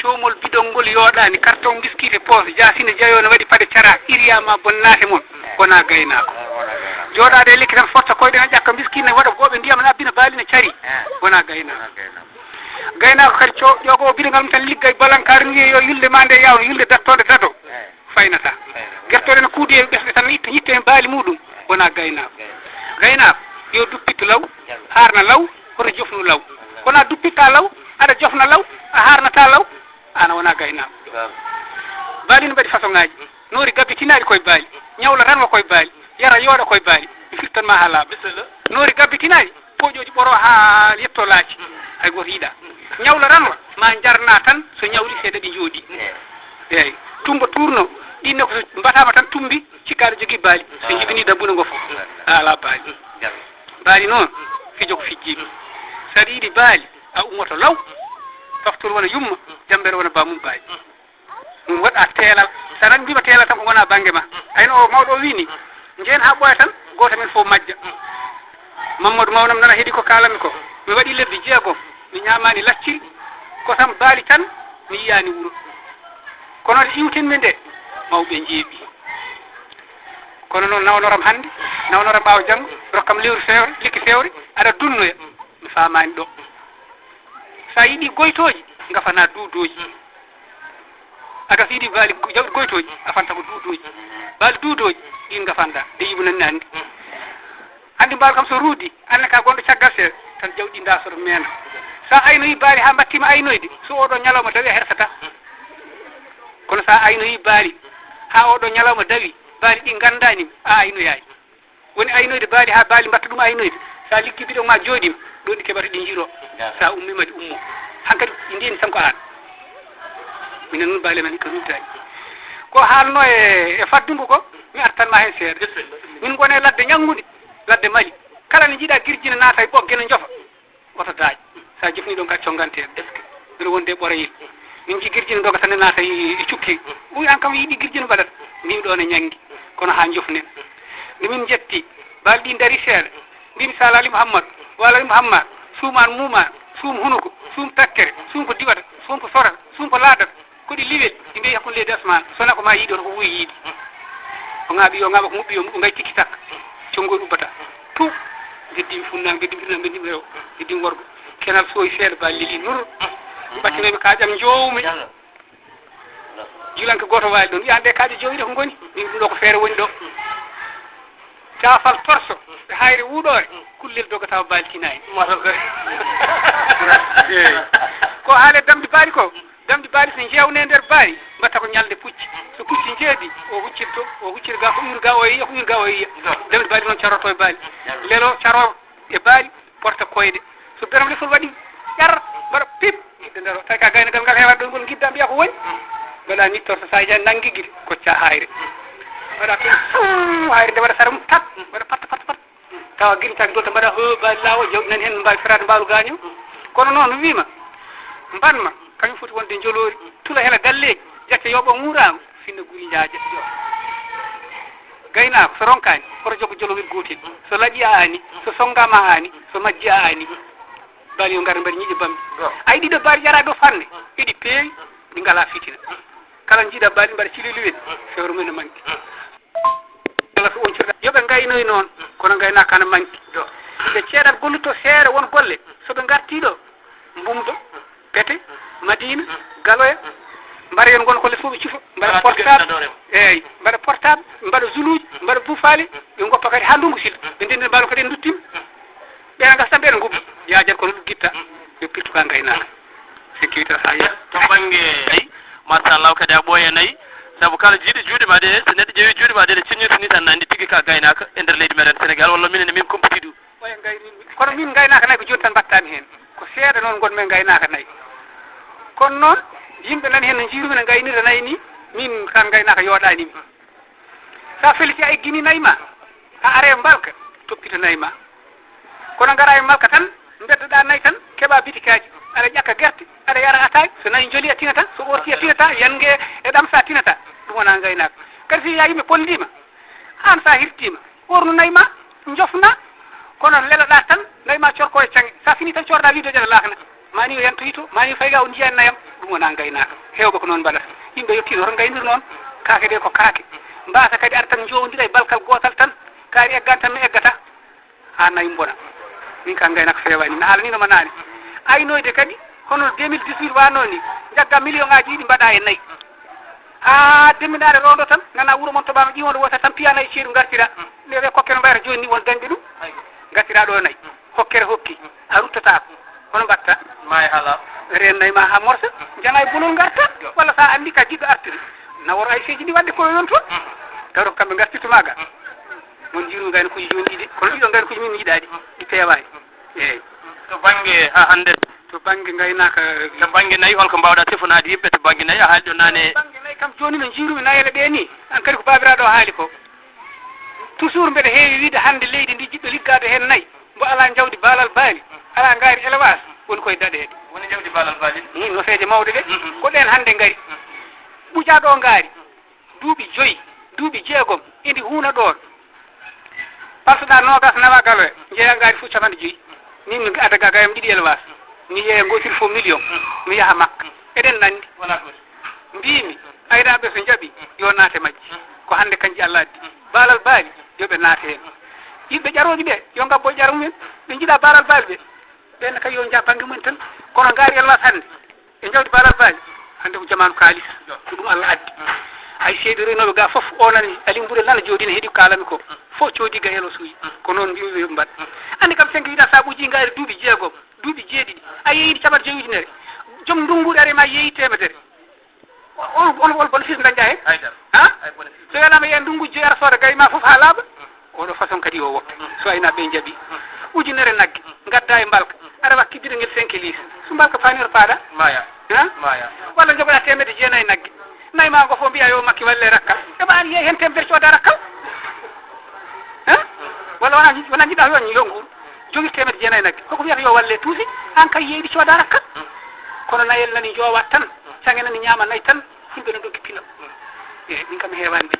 coomol bidon ngol yooɗaani carton biscuit e poos jaasine jayoo ne waɗi paɗe cara iriyama bonnaate mon wonaa gaynaako jooɗaade e lekki tan forta koyɗe ne ƴakka biscuit ne waɗa gooɓe ndiyam ne abbina baali ne cari wonaa gaynaako gaynaako kadi ƴogo o biɗo ngam tan liggay balankaaru wiye yo yulde ma nde yawno yulde dattoɗe dato faynata gertoɗe ne kuudi e ɓesɗe tan yitte hen baali muɗum wonaa gaynaako yo duppitto law haarna law hoto jofnu law wonaa duppitta law aɗa jofna law a harnata law ana wona gaynaako baali no mbaɗi façon ŋaji noori gabbitinaɗi koye baali ñawla ranwa koye baali yara yooɗa koye baali mi firtanma ha laaɓa noori gabbitinaɗi pooƴoji ɓoro ha yetto laaci hay goto yiiɗa ñawla ranwa ma jarna tan so ñawli seeɗa ɗi jooɗi eyyi tumba tourno ɗinne ko so mbatama tan tumbi cikkaɗo jogui baali so jibini dabbude ngo fof ala baali noon fijo ko fijjiɓe saɗa yiiɗi baali a ummoto law toftour wona yumma jambere wona bamum baali ɗum waɗa teelal sa nan mbima teelal tan ko gona banggue ma ayno o mawɗo o wini jeen ha ɓooya tan goto men fof majja Mamadou mawnam nana heeɗi ko kalanmi ko mi waɗi lebbi jeegom mi ñamani lacciri ko tan baali tan mi yiyani wuuro kono nde iwtinmi nde mawɓe jeeɓi kono noon nawnoram hannde nawnoram ɓaawa janngo rokkam lewru fewre likki fewre aɗa dunnoya mi famani ɗo sa yiiɗi goytoji gafana duudoji aga so yiiɗi baali jawɗi goytoji a fanta ko duudoji baali duudoji ɗin gafanɗa nde yibunanni anndi anndi mbaal kam so ruudi anne ka gonɗo caggal seeɗa tan jawɗi ndasoto meena sa aynoyi baali ha mbattima aynoyde so oɗo ñalawma dawi a hersata kono sa aynoyi baali ha oɗo ñalawma dawi baali ɗi gandani a aynoyayi woni aynoyde baali ha baali mbatta ɗum aynoyde sa liggi biɗo ma jooɗima ɗo ɗi keɓata ɗi jiro sa ummima ɗi ummo hankkadi ɗi ndiyani tan ko an minen noon baali men ko ruddani ko haalno e faddungo ko mi artanma hen seeɗa min gone ladde ñangude ladde mali kala ne jiiɗa girjina naata e ɓogge ne jofa oto daaƴ sa jofni ɗon kadi conganteɗo mbiɗa wonde ɓorayil min jii girjina doga tan ne naata e cukki uy an kam yiiɗi girjina mbaɗata mbimi ɗo ne ñangi kono ha jofnen nde min jetti baali ɗi daari seeɗa mbimi salali Mouhamadou walali Mouhammad suuman muman suum hunuko suum takkere suum ko diwata suum ko sorata suum ko laadata koɗi liwel ɗi mbiyi hakkude leydi asman sona ko ma yiiɗi oto ko wuyi yiiɗi o ŋaaɓi yo ŋaaɓa ko muɓɓi yo ngay tikki takka conngoy ubbata tout geddimi funnangue geddimi firnangue geddimi rewo geddimi worgo kenal sooyi seeɗa baali leli nur ɓattinoɓe kaaƴam jowmi julanke goto waali ɗon wiya ande kaaƴe jowɗe ko goni min ɗum ɗo ko feere woni ɗo caafal torso e hayre wuuɗore kullel dogata baali tinani ko haale damde baali ko damde baali so jewne nder baali mbatta ko ñalde pucci so pucci jeedi o huccitto o huccita ga ko uyru ga o yiya ko uyru ga o yiya damde baali noon caroto e baali lelo caro e baali porta koyɗe so beram lesol waɗi ƴar mbaɗa pip hidde nder o tawi ka gaynagal ngal heewat ɗon ngol gidda mbiya ko woni mbaɗa nittorto sa jani nanggui guide kocca hayre mbaɗa toon hayre nde waɗa sara mum tat mbaɗa patta tawa guintaki dol to mbaɗa ho baali lawo jawɗi nani hen mbawi ferade mbaalu gaño kono noon wiima mbanma kañum foti wonde jolori tula hela galleji ƴetta yoɓo nguurago finna guri jaaje gaynako so ronkani oto joggo jolowel gotel so laaƴi a ani so songgama a ani so majji a ani baali yo ngar mbaɗa ñiiƴe bambi ayi ɗiɗo baali ƴara ɗo fanne ɗiɗi peewi ɗi ngala fitina kala jiiɗa baali mbaɗa cililiwel fewre mumen ne manki ala so oncirɗa yoɓe gaynoy noon kono gaynaka ne manki ɓe ceeɗat gollutto seere won golle soɓe gartiɗo mbumdo pete madina galoya mbara yon gon kolle fof ɓe cufa mbaɗa portable eyyi mbaɗa portable mbaɗa zuluji mbaɗa bufali ɓe goppa kadi ha ndungu silta ɓe ndendina mbaalo kadi en duttima ɓeɗa gasa tan ɓeɗa gubba yajat kono ɗum guitta yo pirtu ka gaynaka sécurité ha yeeya to banggue ayi machallah kadi a ɓooya nayyi saabu kala jiiɗi juuɗe ma ɗe so neɗɗo ƴeewi juuɗe ma ɗe ɗe cinnirta ni tan andi tigui ka gaynaka e nder leydi meɗen Sénégal walla minen min compiti ɗum oya gayni kono min gaynaka nayyi ko joni tan mbattami hen ko seeɗa noon gonmen gaynaka nayyi kono noon yimɓe nani hen no jiirumi no gaynirta nayyi ni min kan gaynaka yooɗanimi sa feliti a eggini nayyi ma a are mbalka toppito nayyi ma kono gara e malka tan beddoɗa nayyi tan keeɓa bitikaji aɗa ƴakka guerte aɗa yara ataque so nayyi jooli a tinata so ɓorti a tinata yangue e ɗamsa a tinata ɗum wona gaynaka kadi si ya yimɓe pollima an sa hirtima ɓornu nayyi ma jofna kono leloɗa tan nayyi ma corko e cange sa fini tan corɗa wiide jeɗa lakna mani o yantoyito mani fayga o jiyan nayam ɗum wona gaynaka hewɓe ko noon mbaɗata yimɓe yettino to gaydir noon kaake de ko kaake mbasa kadi ar tan jowdira e balkal gotal tan kaari eggan tan mi eggata ha nayi bona min ka gaynaka fewani mi haala ni noma nani aynoyde kadi hono 2018 wano ni jagga million ngaji ɗiɗi mbaɗa e nayyi ha demminare rondo tan gana wuuro mon toɓama ƴiwonde wota tan piyana e ceeɗu gartira nde kokkere mbayata joni ni won dañɓe ɗum gartira ɗo nayyi hokkere hokki a ruttatako hono mbatta may hala ren nayi ma ha morsa jana e bolol garta walla sa andi ka jiɗɗo artude naworo ay seji ɗi wadde koye yon toon taw kamɓe gartirtu maga mon jiru gayno kuji joni ɗiɗi kono ɗiɗo gayno kuji min yiɗaɗi ɗi pewani eyyi to banggue ha hande to banggue gaynaka to banggue nayyi holko mbawɗa tefonade yimɓe to banggue nayyi a haali ɗo nane banggue nayyi kam joni no jirumi nayele ɓe ni an kadi ko babiraɗo haali ko toujours mbeɗa heewi wiide hande leydi ndi jiɗɗo liggade hen nayyi mbo ala jawdi baalal baali ala gaari élevage woni koye daɗede woni jawdi baalal baali no feeje mawde ɗe ko ɗen hande gaari ɓuuƴaɗo ngaari duuɓi 5 duuɓi 6 idi huuna ɗon parsuɗa nogas nawa galoe jeeya ngaari fof 50 min adaga gayam ɗiɗi élevage mi yeeya gotel fof million mi yaha makka eɗen nandi wona goto mbimi aynaɓe so jaaɓi yo naate majji ko hande kanji Allah addi baalal baali yoɓe naate hen yimɓe ƴaroji ɓe yo gabbo ƴara mumen ɓe jiiɗa baalal baali ɓe ɓenne kadi yo jaa banggue mumen tan kono ngaari élevage hande e jawdi baalal baali hande ko jamanu kalis ko ɗum Allah addi hay seeɗi renoɓe ga foof onani alimbure lana jooɗino heeɗi kalami ko fof coodi ga helo suuyi ko noon mbimi yoɓe mbaɗ andi kam senko wiɗa sa ɓuuji ngaari duuɓi 6 duuɓi 7 a yeeyiɗi caɓat joyi ujunere joom ndunguɗo are ma yeeyi temedere on bénéfice dañƴa hen ha so welama yen ndungu joyi ara sooda gayi ma foof ha laaɓa oɗo façon kadi o woppa so aynaɓe jaaɓi ujunere nagge gadda e mbalka aɗa wakki bidongel 5 litres so mbalka faniro paaɗa maya ha maya walla jogoɗa 900 nagge nayi ma ngo fof mbiya yo makki walle rakkal eɓa an yeeyi hen temedere cooda rakkal ha walla wona jiɗɗa yoñi yo nguuru jogui 900 nagge koko wiyata yo walle tuusi an kay yeeyɗi cooda rakkal kono nayel nani jowa tan sange nani ñama nayyi tan yimɓe no doggi pino eyyi min kam mi heewani de